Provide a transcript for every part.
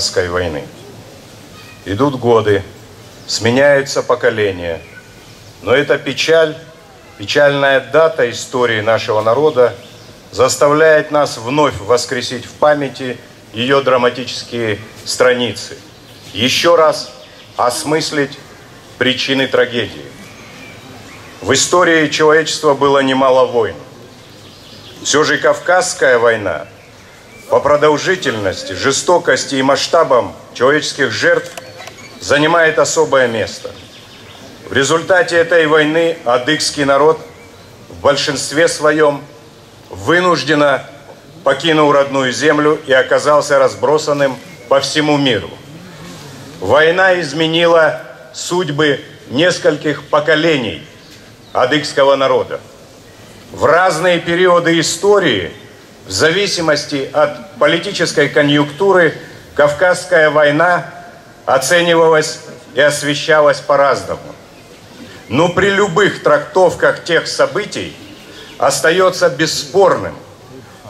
Кавказской войны. Идут годы, сменяются поколения, но эта печальная дата истории нашего народа заставляет нас вновь воскресить в памяти ее драматические страницы, еще раз осмыслить причины трагедии. В истории человечества было немало войн. Все же Кавказская война по продолжительности, жестокости и масштабам человеческих жертв занимает особое место. В результате этой войны адыгский народ в большинстве своем вынужденно покинул родную землю и оказался разбросанным по всему миру. Война изменила судьбы нескольких поколений адыгского народа. В разные периоды истории, в зависимости от политической конъюнктуры, Кавказская война оценивалась и освещалась по-разному. Но при любых трактовках тех событий остается бесспорным,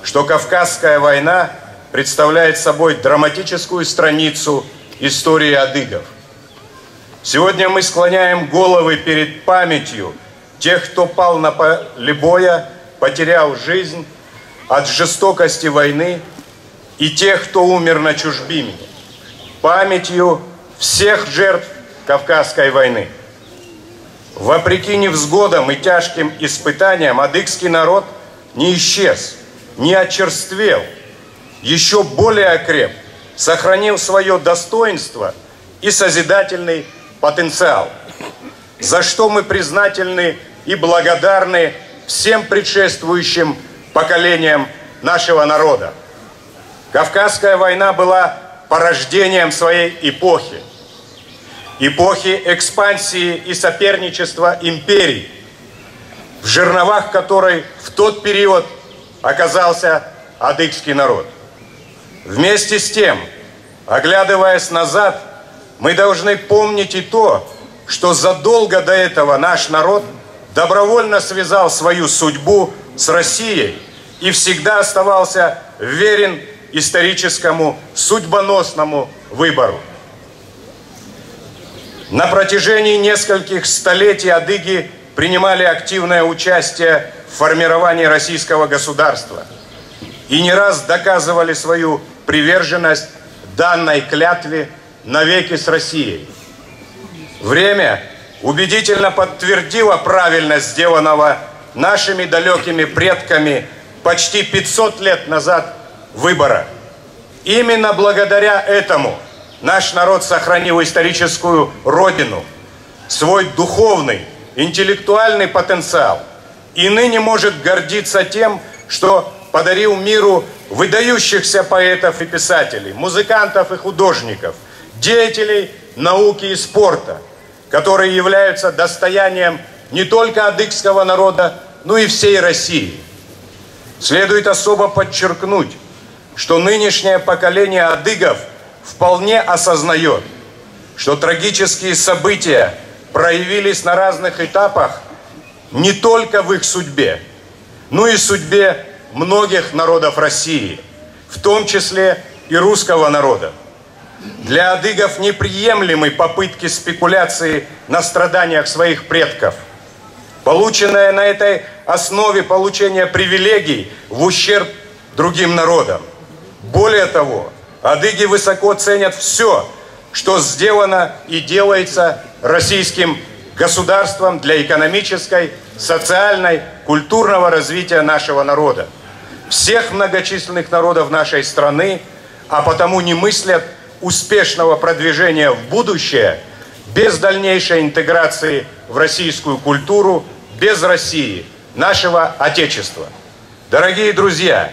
что Кавказская война представляет собой драматическую страницу истории адыгов. Сегодня мы склоняем головы перед памятью тех, кто пал на поле боя, потерял жизнь от жестокости войны, и тех, кто умер на чужбине, памятью всех жертв Кавказской войны. Вопреки невзгодам и тяжким испытаниям, адыгский народ не исчез, не очерствел, еще более окреп, сохранил свое достоинство и созидательный потенциал, за что мы признательны и благодарны всем предшествующим поколениям нашего народа. Кавказская война была порождением своей эпохи, эпохи экспансии и соперничества империй, в жерновах которой в тот период оказался адыгский народ. Вместе с тем, оглядываясь назад, мы должны помнить и то, что задолго до этого наш народ добровольно связал свою судьбу с Россией и всегда оставался верен историческому судьбоносному выбору. На протяжении нескольких столетий адыги принимали активное участие в формировании российского государства и не раз доказывали свою приверженность данной клятве навеки с Россией. Время убедительно подтвердило правильность сделанного нашими далекими предками почти 500 лет назад выбора. Именно благодаря этому наш народ сохранил историческую родину, свой духовный, интеллектуальный потенциал и ныне может гордиться тем, что подарил миру выдающихся поэтов и писателей, музыкантов и художников, деятелей науки и спорта, которые являются достоянием не только адыгского народа, но и всей России. Следует особо подчеркнуть, что нынешнее поколение адыгов вполне осознает, что трагические события проявились на разных этапах не только в их судьбе, но и судьбе многих народов России, в том числе и русского народа. Для адыгов неприемлемы попытки спекуляции на страданиях своих предков, полученное на этой основе получение привилегий в ущерб другим народам. Более того, адыги высоко ценят все, что сделано и делается российским государством для экономической, социальной, культурного развития нашего народа, всех многочисленных народов нашей страны, а потому не мыслят успешного продвижения в будущее без дальнейшей интеграции в российскую культуру, без России, нашего Отечества. Дорогие друзья,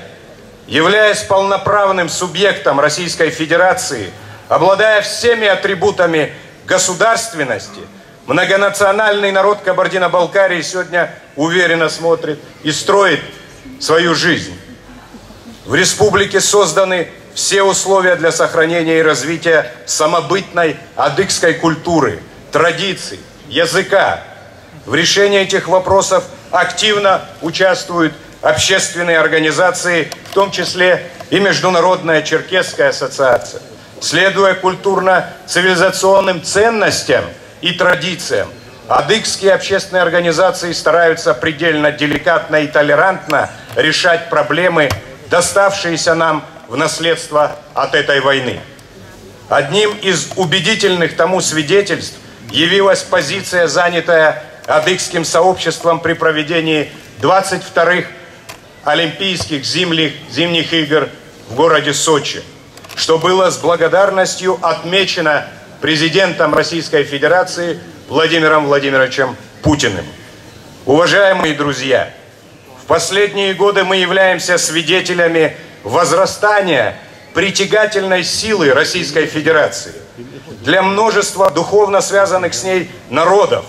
являясь полноправным субъектом Российской Федерации, обладая всеми атрибутами государственности, многонациональный народ Кабардино-Балкарии сегодня уверенно смотрит и строит свою жизнь. В республике созданы все условия для сохранения и развития самобытной адыгской культуры, традиций, языка. В решении этих вопросов активно участвуют общественные организации, в том числе и Международная Черкесская ассоциация. следуя культурно-цивилизационным ценностям и традициям, адыгские общественные организации стараются предельно деликатно и толерантно решать проблемы, доставшиеся нам в наследство от этой войны. Одним из убедительных тому свидетельств явилась позиция, занятая адыгским сообществом при проведении 22-х Олимпийских зимних игр в городе Сочи, что было с благодарностью отмечено президентом Российской Федерации Владимиром Владимировичем Путиным. Уважаемые друзья, в последние годы мы являемся свидетелями возрастания притягательной силы Российской Федерации для множества духовно связанных с ней народов,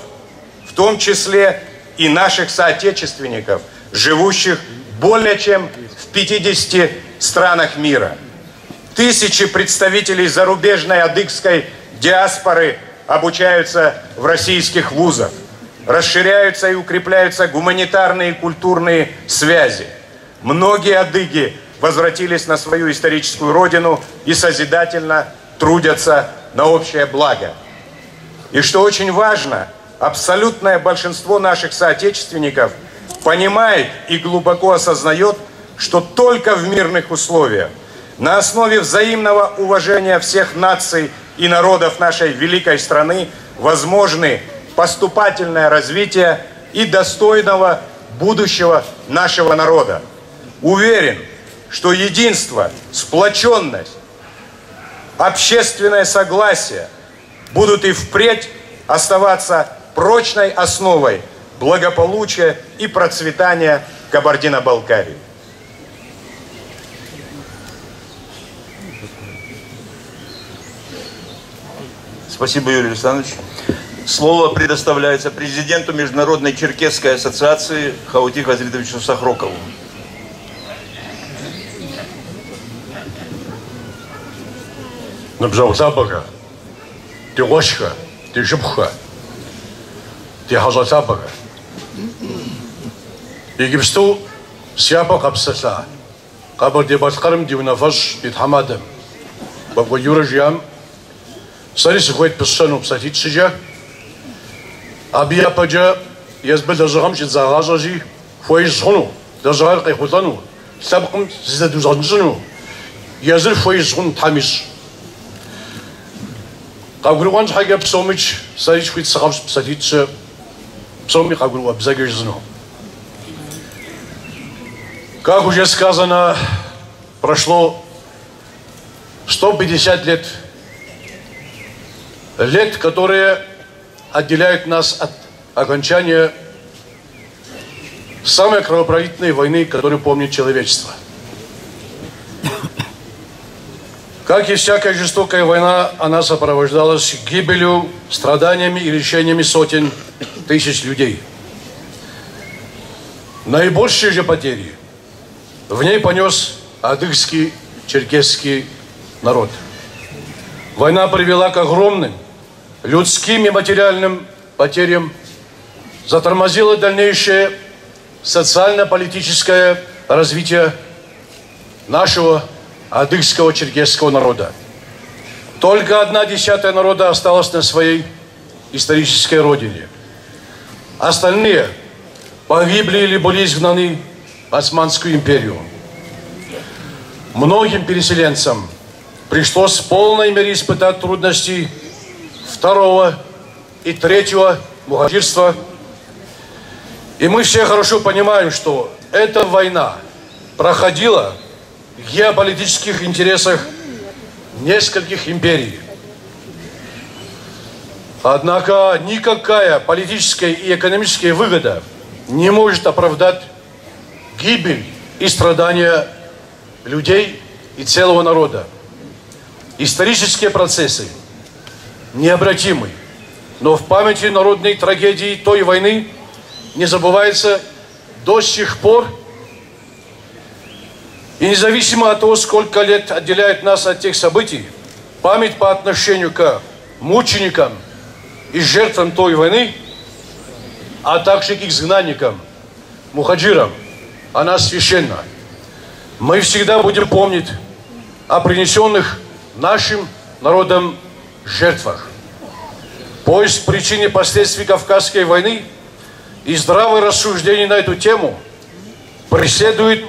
в том числе и наших соотечественников, живущих более чем в 50 странах мира. Тысячи представителей зарубежной адыгской диаспоры обучаются в российских вузах. Расширяются и укрепляются гуманитарные и культурные связи. Многие адыги возвратились на свою историческую родину и созидательно трудятся на общее благо. И что очень важно, абсолютное большинство наших соотечественников понимает и глубоко осознает, что только в мирных условиях, на основе взаимного уважения всех наций и народов нашей великой страны возможны поступательное развитие и достойного будущего нашего народа. Уверен, что единство, сплоченность, общественное согласие будут и впредь оставаться прочной основой благополучия и процветания Кабардино-Балкарии. Спасибо, Юрий Александрович. Слово предоставляется президенту Международной черкесской ассоциации Хаути Хазритовичу Сахрокову. Набжаузабага, Тиошка, Тижибха, Тихазатабага. Египсту Сиапа Капсаса, Кабардибаткарм Дивнафаш Битхамадам, Бабгуюражиам, Сарис Хуэт Пессану Псатитсиджа, Абияпаджа, Язбе Дажагам Шидзагазази, Фуэйзхуну, Дажагар Кайхутану, Сабкам Зидадузанзану, Языр Фуэйзхун Тамиш. Кабгруан Хаги Псомич, Сарис Хуэт Сагамс Псатитса, Псоми Кабгруа Бзагежзану. Как уже сказано, прошло 150 лет, которые отделяют нас от окончания самой кровопролитной войны, которую помнит человечество. Как и всякая жестокая война, она сопровождалась гибелью, страданиями и лишениями сотен тысяч людей. Наибольшие же потери в ней понес адыгский, черкесский народ. Война привела к огромным людским и материальным потерям, затормозила дальнейшее социально-политическое развитие нашего адыгского черкесского народа. Только 1/10 народа осталась на своей исторической родине. Остальные погибли или были изгнаны в Османскую империю. Многим переселенцам пришлось в полной мере испытать трудности второго и третьего мухаджирства. И мы все хорошо понимаем, что эта война проходила в геополитических интересах нескольких империй. Однако никакая политическая и экономическая выгода не может оправдать гибель и страдания людей и целого народа. Исторические процессы необратимы, но в памяти народной трагедии той войны не забывается до сих пор. И независимо от того, сколько лет отделяет нас от тех событий, память по отношению к мученикам и жертвам той войны, а также к изгнанникам, мухаджирам, она священна. Мы всегда будем помнить о принесенных нашим народом жертвах. Поиск причин и последствий Кавказской войны и здравые рассуждения на эту тему преследует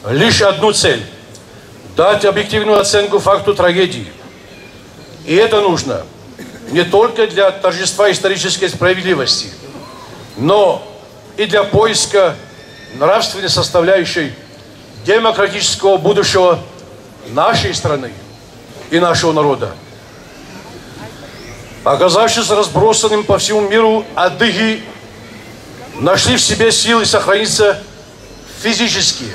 лишь одну цель – дать объективную оценку факту трагедии. И это нужно не только для торжества исторической справедливости, но и для поиска нравственной составляющей демократического будущего нашей страны и нашего народа. Оказавшись разбросанным по всему миру, адыги нашли в себе силы сохраниться физически,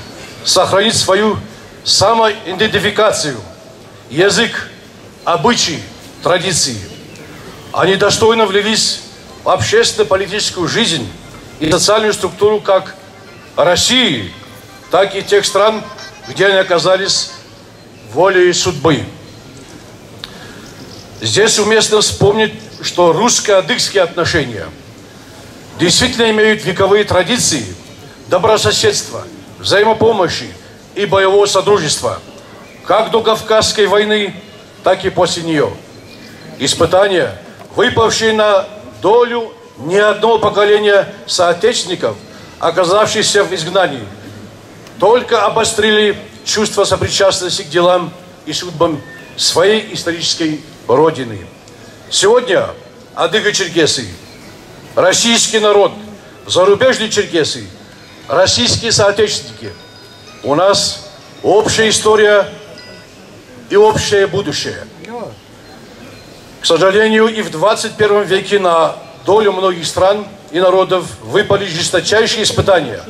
сохранить свою самоидентификацию, язык, обычаи, традиции. Они достойно влились в общественно-политическую жизнь и социальную структуру как России, так и тех стран, где они оказались волей судьбы. Здесь уместно вспомнить, что русско-адыгские отношения действительно имеют вековые традиции добрососедства, взаимопомощи и боевого содружества, как до Кавказской войны, так и после нее. Испытания, выпавшие на долю ни одного поколения соотечественников, оказавшихся в изгнании, только обострили чувство сопричастности к делам и судьбам своей исторической родины. Сегодня адыго-черкесы, российский народ, зарубежные черкесы, российские соотечественники. У нас общая история и общее будущее. К сожалению, и в 21 веке на долю многих стран и народов выпали жесточайшие испытания,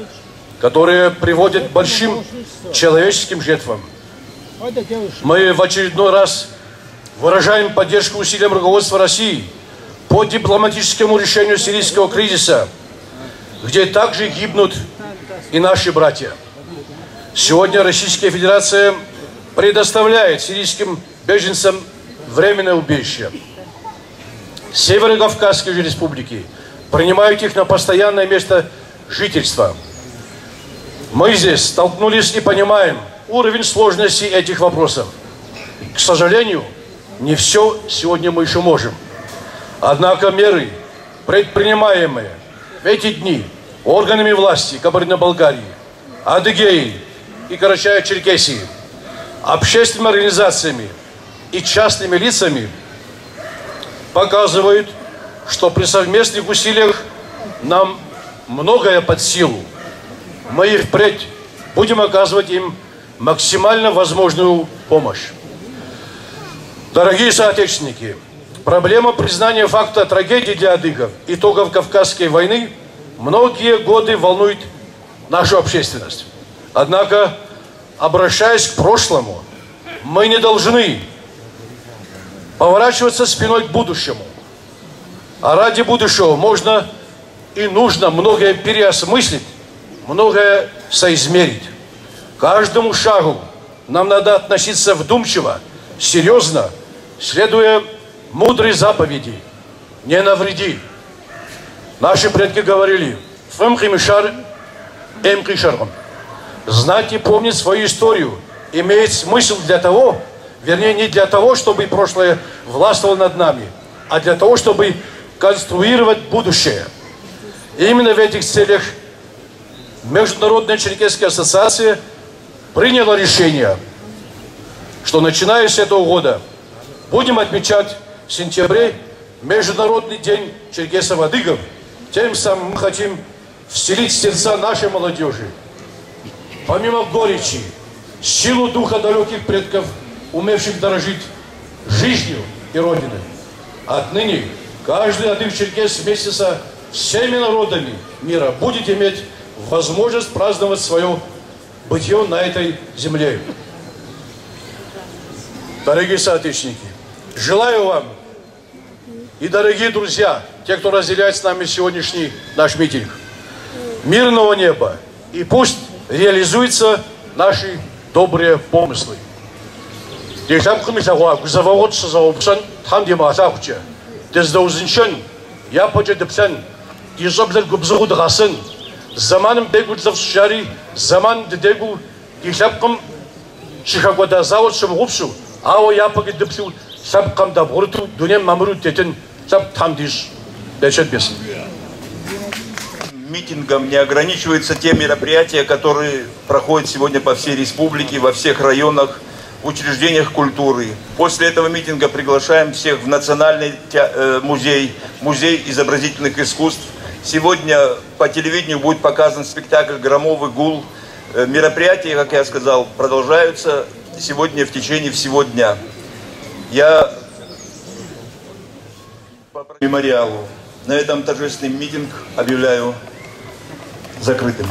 которые приводят к большим человеческим жертвам. Мы в очередной раз выражаем поддержку усилиям руководства России по дипломатическому решению сирийского кризиса, где также гибнут и наши братья. Сегодня Российская Федерация предоставляет сирийским беженцам временное убежище. Северо-Кавказские же республики принимают их на постоянное место жительства. Мы здесь столкнулись и понимаем уровень сложности этих вопросов. К сожалению, не все сегодня мы еще можем. Однако меры, предпринимаемые в эти дни органами власти Кабардино-Балкарии, Адыгеи и Карачаево-Черкесии, общественными организациями и частными лицами, показывают, что при совместных усилиях нам многое под силу. Мы и впредь будем оказывать им максимально возможную помощь. Дорогие соотечественники, проблема признания факта трагедии для адыгов, итогов Кавказской войны, многие годы волнует нашу общественность. Однако, обращаясь к прошлому, мы не должны поворачиваться спиной к будущему. А ради будущего можно и нужно многое переосмыслить, многое соизмерить. К каждому шагу нам надо относиться вдумчиво, серьезно, следуя мудрой заповеди: не навреди. Наши предки говорили: знать и помнить свою историю имеет смысл для того, вернее, не для того, чтобы прошлое властвовало над нами, а для того, чтобы конструировать будущее. И именно в этих целях Международная Черкесская ассоциация приняла решение, что начиная с этого года будем отмечать в сентябре Международный день черкесов-адыгов. Тем самым мы хотим вселить в сердца нашей молодежи, помимо горечи, силу духа далеких предков, умевших дорожить жизнью и Родиной. Отныне каждый адыг-черкес вместе со всеми народами мира будет иметь возможность праздновать свое бытие на этой земле. Дорогие соотечественники, желаю вам и, дорогие друзья, те, кто разделяет с нами сегодняшний наш митинг, мирного неба, и пусть реализуются наши добрые помыслы. Заманым бегут завшари, заман дедегу, и хлябком чихагода завод шамгупсу, Ау япаги дипсу саб камда боруту дунем мамру тетен саб тамдиш лечет бес. Митингом не ограничиваются те мероприятия, которые проходят сегодня по всей республике, во всех районах, в учреждениях культуры. После этого митинга приглашаем всех в Национальный музей, Музей изобразительных искусств. Сегодня по телевидению будет показан спектакль «Громовый гул». Мероприятия, как я сказал, продолжаются сегодня в течение всего дня. Я по мемориалу на этом торжественный митинг объявляю закрытым.